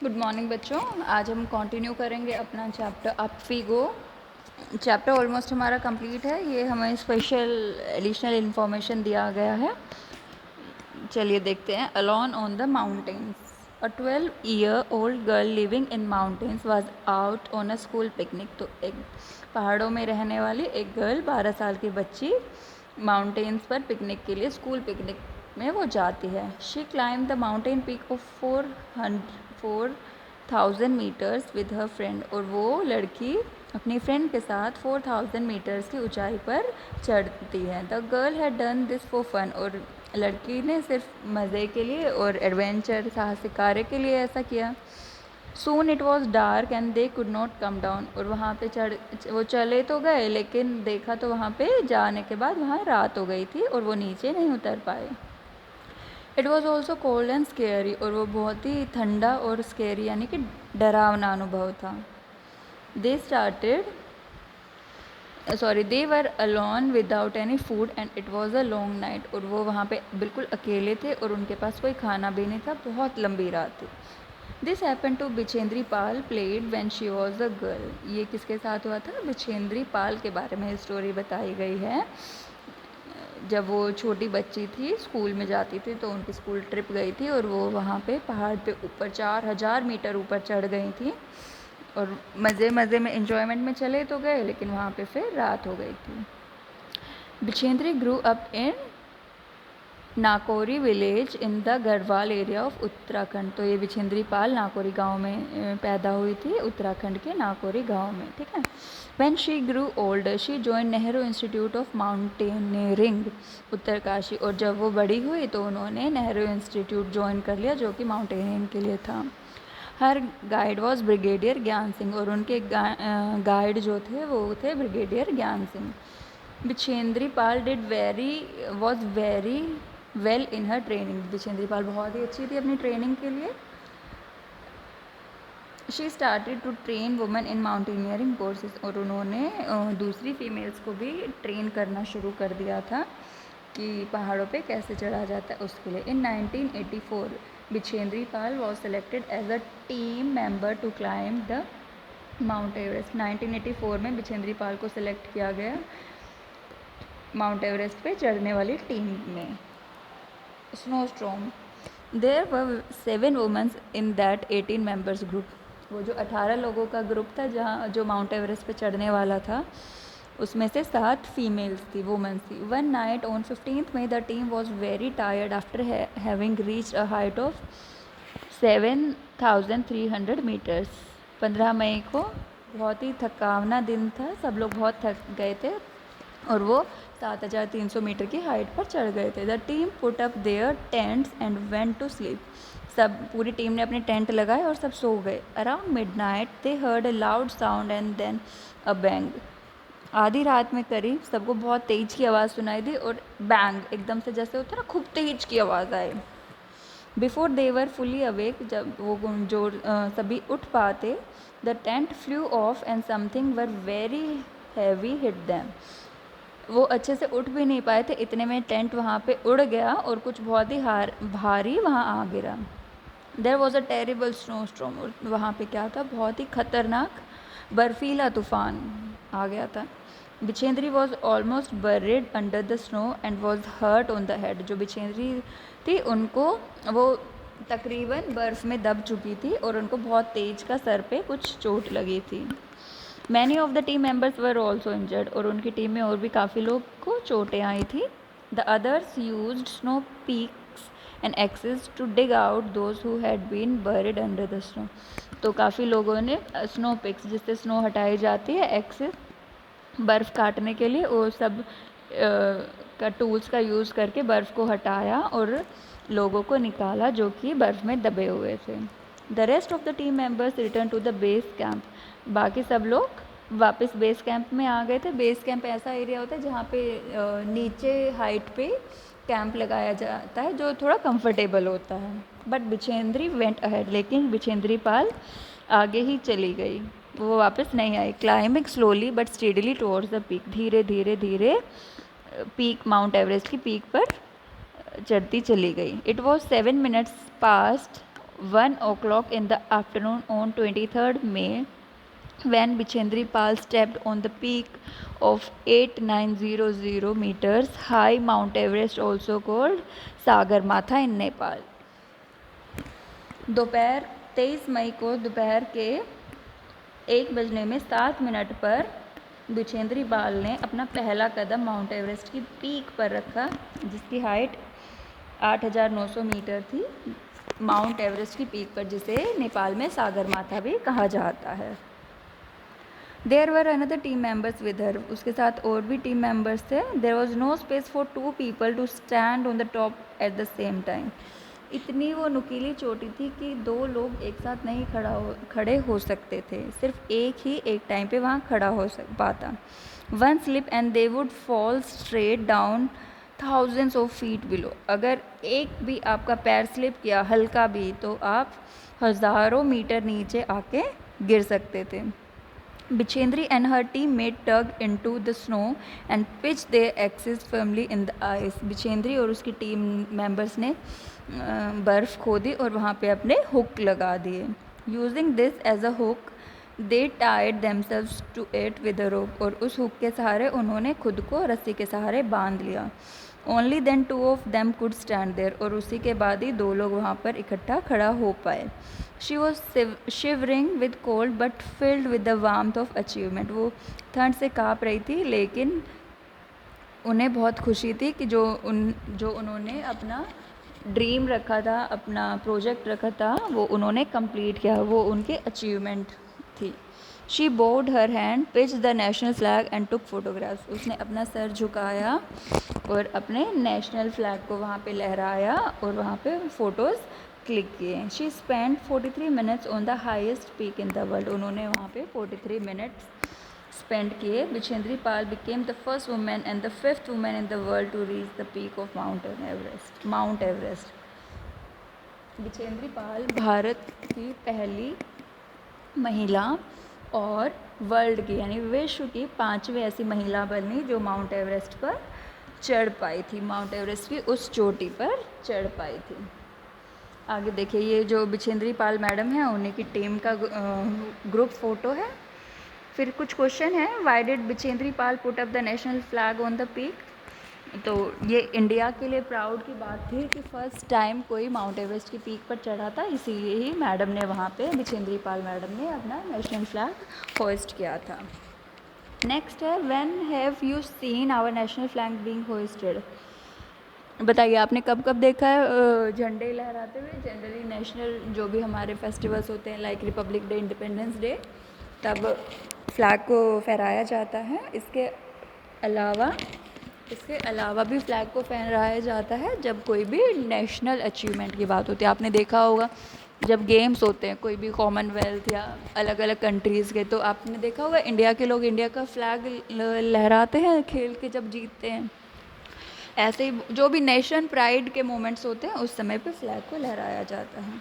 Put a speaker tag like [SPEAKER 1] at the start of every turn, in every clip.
[SPEAKER 1] Good morning बच्चों। आज हम कंटिन्यू करेंगे अपना chapter up we go. Chapter almost हमारा कंप्लीट है। ये हमें स्पेशल एडिशनल इन्फॉर्मेशन दिया गया है। चलिए देखते हैं। Alone on the mountains, a 12-year-old girl living in mountains was out on a school picnic. तो एक पहाड़ों में रहने वाली एक गर्ल 12 साल की बच्ची माउंटेन्स पर पिकनिक के लिए स्कूल पिकनिक में वो जाती है। She climb the mountain peak of 4,000 metres with her friend. और वो लड़की अपनी फ्रेंड के साथ 4,000 मीटर्स की ऊंचाई पर चढ़ती है। The girl had done this for fun. और लड़की ने सिर्फ मज़े के लिए और एडवेंचर साहसिक कार्य के लिए ऐसा किया। Soon it was dark and they could not come down. और वहाँ पे वो चले तो गए, लेकिन देखा तो वहाँ पे जाने के बाद वहाँ रात हो गई थी और वो नीचे नहीं उतर पाए। It was also cold and scary. और वो बहुत ही ठंडा और स्केरी यानी कि डरावना अनुभव था। They were alone without any food and it was a long night. और वो वहाँ पे बिल्कुल अकेले थे और उनके पास कोई खाना भी नहीं था। बहुत लंबी रात थी। This happen to Bachendri Pal played when she was a girl. ये किसके साथ हुआ था? बिछेंद्री पाल के बारे में स्टोरी बताई गई है। जब वो छोटी बच्ची थी, स्कूल में जाती थी, तो उनकी स्कूल ट्रिप गई थी और वो वहाँ पे पहाड़ पे ऊपर 4,000 मीटर ऊपर चढ़ गई थी। और मज़े मज़े में एंजॉयमेंट में चले तो गए, लेकिन वहाँ पे फिर रात हो गई थी। Bachendri grew up in Nakuri village in the Garhwal area of Uttarakhand. तो ये बिछेंद्री पाल नाकोरी गांव में पैदा हुई थी, उत्तराखंड के नाकोरी गांव में। ठीक है। When she Guru older she join Nehru institute of mountaineering Uttarkashi. और जब वो बड़ी हुई तो उन्होंने नेहरू इंस्टीट्यूट ज्वाइन कर लिया, जो कि माउंटेनियरिंग के लिए था। हर guide was brigadier Gyan Singh. और उनके गाइड जो थे वो थे brigadier Gyan Singh. Bachendri Pal was very well in her training. Bachendri Pal बहुत ही अच्छी थी अपनी ट्रेनिंग के लिए। She started to train women in mountaineering courses. और उन्होंने दूसरी फीमेल्स को भी ट्रेन करना शुरू कर दिया था कि पहाड़ों पे कैसे चढ़ा जाता है उसके लिए। In 1984 Bachendri Pal was selected as a team member to climb the Mount Everest. 1984 में बिछेंद्री पाल को सिलेक्ट किया गया माउंट एवरेस्ट पे चढ़ने वाली टीम में। Snowstorm, there were 7 womens in that 18 members group. वो जो 18 लोगों का ग्रुप था जहाँ जो माउंट एवरेस्ट पे चढ़ने वाला था, उसमें से 7 फीमेल्स थी, वुमेन्स थी। One night on 15th May the team was very tired after having reached a height of 7,300 metres. 15 मई को बहुत ही थकावना दिन था, सब लोग बहुत थक गए थे और वो 7,300 मीटर की हाइट पर चढ़ गए थे। The team put up their tents and went to sleep. सब पूरी टीम ने अपने टेंट लगाए और सब सो गए। Around midnight they heard a loud sound and then a bang. आधी रात में करीब सबको बहुत तेज की आवाज़ सुनाई दी और बैंग, एकदम से जैसे होता है ना, खूब तेज की आवाज़ आई। Before they were fully awake, जब वो जो सभी उठ पाते, the tent flew off and something were very heavy hit them. वो अच्छे से उठ भी नहीं पाए थे, इतने में टेंट वहाँ पे उड़ गया और कुछ बहुत ही भारी वहाँ आ गिरा। There was a terrible snow storm. और वहाँ पे क्या था? बहुत ही खतरनाक बर्फीला तूफान आ गया था। Bachendri was almost buried under the snow and was hurt on the head. जो बिछेंद्री थी उनको वो तकरीबन बर्फ़ में दब चुकी थी और उनको बहुत तेज का सर पे कुछ चोट लगी थी। Many of the team members were also injured. और उनकी टीम में और भी काफ़ी लोग को चोटें आई थी। The others used snow picks and axes to dig out those who had been buried under the snow. तो काफ़ी लोगों ने स्नो पिक्स, जिससे स्नो हटाई जाती है, एक्सेस बर्फ़ काटने के लिए, वो सब का टूल्स का यूज़ करके बर्फ़ को हटाया और लोगों को निकाला जो कि बर्फ़ में दबे हुए थे। The rest of the team members return to the base camp. बाकी सब लोग वापस बेस कैंप में आ गए थे। बेस कैंप ऐसा एरिया होता है जहाँ पे नीचे हाइट पे कैंप लगाया जाता है, जो थोड़ा कंफर्टेबल होता है। बट बिछेंद्री वेंट अहेड, लेकिन बिछेंद्री पाल आगे ही चली गई, वो वापस नहीं आई। Climbing slowly but steadily towards the peak. धीरे धीरे धीरे पीक, माउंट एवरेस्ट की पीक पर चढ़ती चली गई। It was 7 minutes past 1 o'clock in the afternoon on 23rd May, when Bichendri Pal stepped on the peak of 8900 meters high Mount Everest, also called Sagarmatha in Nepal. दोपहर 23 मई को दोपहर के 1:07 पर बिछेंद्री पाल ने अपना पहला कदम माउंट एवरेस्ट की पीक पर रखा, जिसकी हाइट 8900 मीटर थी। माउंट एवरेस्ट की पीक पर, जिसे नेपाल में सागरमाथा भी कहा जाता है। There were another team members with her, उसके साथ और भी टीम मेंबर्स थे। There was no space for 2 people to stand on the top at the same time. इतनी वो नुकीली चोटी थी कि 2 लोग एक साथ नहीं खड़े हो सकते थे, सिर्फ एक ही एक टाइम पे वहाँ खड़ा हो पाता। One slip and they would fall straight down thousands of feet below. अगर एक भी आपका पैर स्लिप किया हल्का भी, तो आप हज़ारों मीटर नीचे आके गिर सकते थे। Bichendri and her teammate tugged into the snow and pitched their axes firmly in the ice. Bachendri और उसकी टीम मेंबर्स ने बर्फ़ खोदी और वहाँ पे अपने हुक लगा दिए। Using this as a hook they tied themselves to it with a rope, और उस हुक के सहारे उन्होंने खुद को रस्सी के सहारे बांध लिया। Only then 2 of them could stand there, और उसी के बाद ही 2 लोग वहाँ पर इकट्ठा खड़ा हो पाए। She was shivering with cold but filled with the warmth of achievement. वो ठंड से काँप रही थी, लेकिन उन्हें बहुत खुशी थी कि जो उन्होंने अपना ड्रीम रखा था, अपना प्रोजेक्ट रखा था, वो उन्होंने कंप्लीट किया, वो उनके अचीवमेंट थी। She board her hand, pitch the national flag and took photographs. उसने अपना सर झुकाया और अपने नेशनल फ्लैग को वहाँ पे लहराया और वहाँ पे फ़ोटोज़ क्लिक किए। She spend 43 minutes on the highest peak in the world. उन्होंने वहाँ पे 43 मिनट्स स्पेंड किए। Bachendri Pal became the first women and the 5th women in the world to reach the peak of Mount Everest. Bachendri Pal Bharat की पहली महिला और world की यानी विश्व की 5वीं ऐसी महिला बनी जो माउंट एवरेस्ट पर चढ़ पाई थी, माउंट एवरेस्ट की उस चोटी पर चढ़ पाई थी। आगे देखिए, ये जो बिछेंद्री पाल मैडम है, उन्हीं की टीम का ग्रुप फ़ोटो है। फिर कुछ क्वेश्चन है। Why did Bachendri Pal put up the national flag on the peak? तो ये इंडिया के लिए प्राउड की बात थी कि फर्स्ट टाइम कोई माउंट एवरेस्ट की पीक पर चढ़ा था, इसीलिए ही मैडम ने वहाँ पे, बिछेंद्री पाल मैडम ने अपना नेशनल फ्लैग होइस्ट किया था। नेक्स्ट है, when have you seen our national flag being hoisted? बताइए आपने कब कब देखा है झंडे लहराते हुए? जनरली नेशनल जो भी हमारे फेस्टिवल्स होते हैं, like Republic day, independence day, तब फ्लैग को फहराया जाता है। इसके अलावा भी फ्लैग को फहराया जाता है जब कोई भी नेशनल अचीवमेंट की बात होती है। आपने देखा होगा जब गेम्स होते हैं, कोई भी कॉमनवेल्थ या अलग अलग कंट्रीज़ के, तो आपने देखा होगा इंडिया के लोग इंडिया का फ्लैग लहराते हैं खेल के जब जीतते हैं। ऐसे ही जो भी नेशन प्राइड के मोमेंट्स होते हैं, उस समय पे फ्लैग को लहराया जाता है।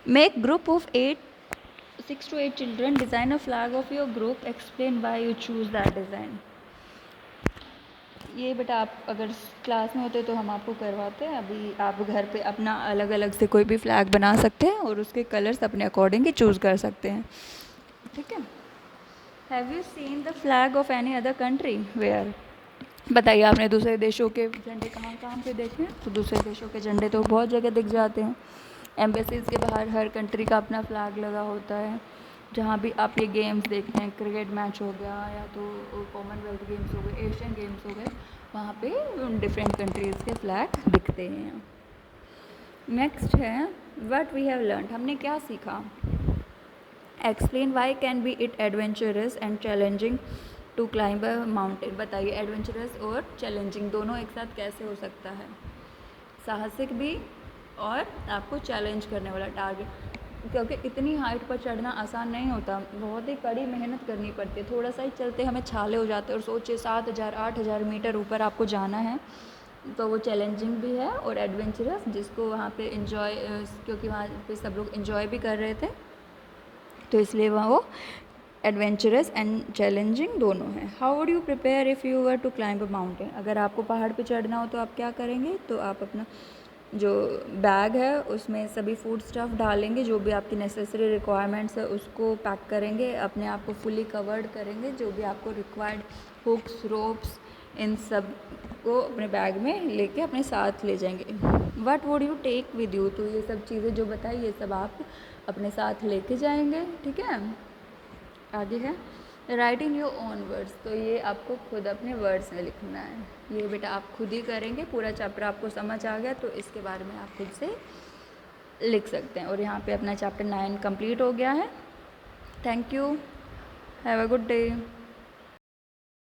[SPEAKER 1] Make group of 6 to 8 children design a flag of your group, explain why you choose that design. ये बेटा आप अगर क्लास में होते तो हम आपको करवाते हैं। अभी आप घर पे अपना अलग अलग से कोई भी फ्लैग बना सकते हैं और उसके कलर्स अपने अकॉर्डिंग ही चूज़ कर सकते हैं, ठीक है। Have you seen the flag of any other country where? बताइए आपने दूसरे देशों के झंडे कहाँ कहाँ पे देखे हैं? तो दूसरे देशों के झंडे तो बहुत जगह दिख जाते हैं। एम्बेसीज़ के बाहर हर कंट्री का अपना फ्लैग लगा होता है। जहाँ भी आप ये गेम्स देखते हैं, क्रिकेट मैच हो गया या तो कॉमनवेल्थ गेम्स हो गए, एशियन गेम्स हो गए, वहाँ पे डिफरेंट कंट्रीज़ के फ्लैग दिखते हैं। नेक्स्ट है, व्हाट वी हैव लर्न, हमने क्या सीखा? Explain why can be it adventurous and challenging to climb a mountain. बताइए एडवेंचरस और चैलेंजिंग दोनों एक साथ कैसे हो सकता है? साहसिक भी और आपको चैलेंज करने वाला टारगेट, क्योंकि इतनी हाइट पर चढ़ना आसान नहीं होता, बहुत ही कड़ी मेहनत करनी पड़ती है। थोड़ा सा ही चलते हमें छाले हो जाते हैं, और सोचिए 7,000-8,000 मीटर ऊपर आपको जाना है, तो वो चैलेंजिंग भी है और एडवेंचरस, जिसको वहाँ पे इन्जॉय, क्योंकि वहाँ पे सब लोग इन्जॉय भी कर रहे थे, तो इसलिए वहाँ वो एडवेंचरस एंड चैलेंजिंग दोनों है। How would you prepare if you were to climb a mountain? अगर आपको पहाड़ पे चढ़ना हो तो आप क्या करेंगे? तो आप अपना जो बैग है उसमें सभी फूड स्टफ़ डालेंगे, जो भी आपकी नेसेसरी रिक्वायरमेंट्स है उसको पैक करेंगे, अपने आप को फुली कवर्ड करेंगे, जो भी आपको रिक्वायर्ड हुक्स, रोप्स, इन सब को अपने बैग में लेके अपने साथ ले जाएंगे। What would you take with you, तो ये सब चीज़ें जो बताई ये सब आप अपने साथ लेके जाएंगे, ठीक है। आगे है राइटिंग योर ओन वर्ड्स, तो ये आपको खुद अपने वर्ड्स में लिखना है। ये बेटा आप खुद ही करेंगे, पूरा चैप्टर आपको समझ आ गया तो इसके बारे में आप खुद से लिख सकते हैं। और यहाँ पे अपना चैप्टर 9 कंप्लीट हो गया है। Thank you, have a good day.